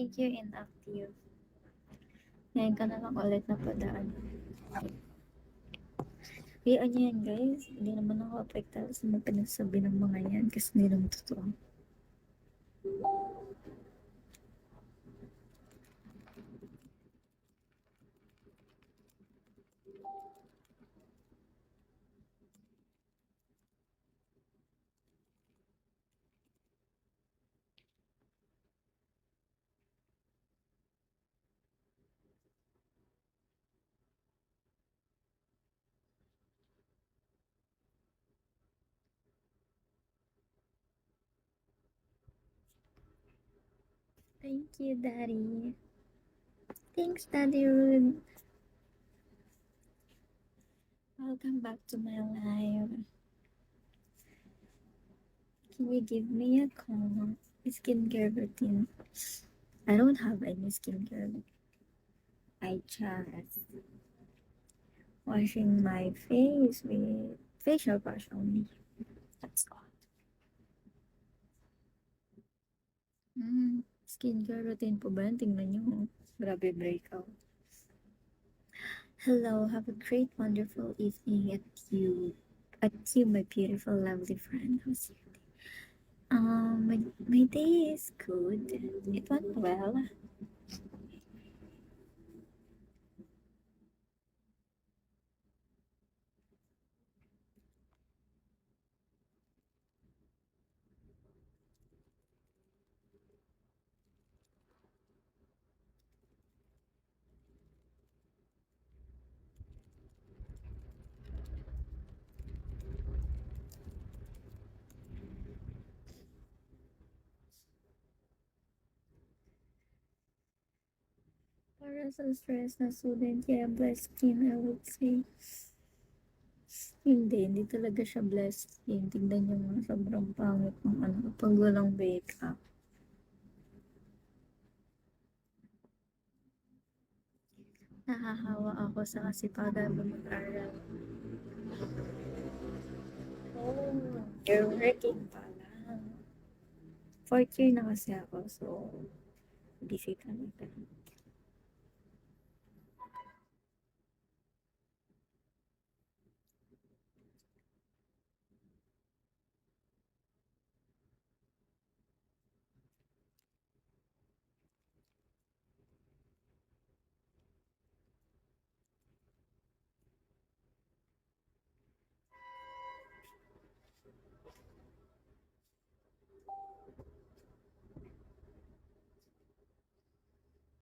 Thank you, inactive. Ngayon ka na lang ulit napadaan. Hayaan niyo yan, guys. Hindi naman ako apektado sa mga pinagsabi ng mga yan kasi hindi naman totoo. Thank you, Daddy. Thanks, Daddy Rude. Welcome back to my life. Can you give me a call? Skincare routine. I don't have any skincare. I just washing my face with facial wash only. That's all. Skincare routine po ba? Tingnan nyo. Grabe breakout. Hello, have a great, wonderful evening at you, my beautiful, lovely friend. How's your day? My day is good. It went well. Para sa stress na student, yeah, blessed skin, I would say. Hindi talaga siya blessed skin. Tignan niyo mga sobrang pangit ng ano, pag walang makeup. Nahahawa ako sa kasipagan mo mag-aral. Oh, you're working pala. Fourth year na kasi ako, so busy talaga.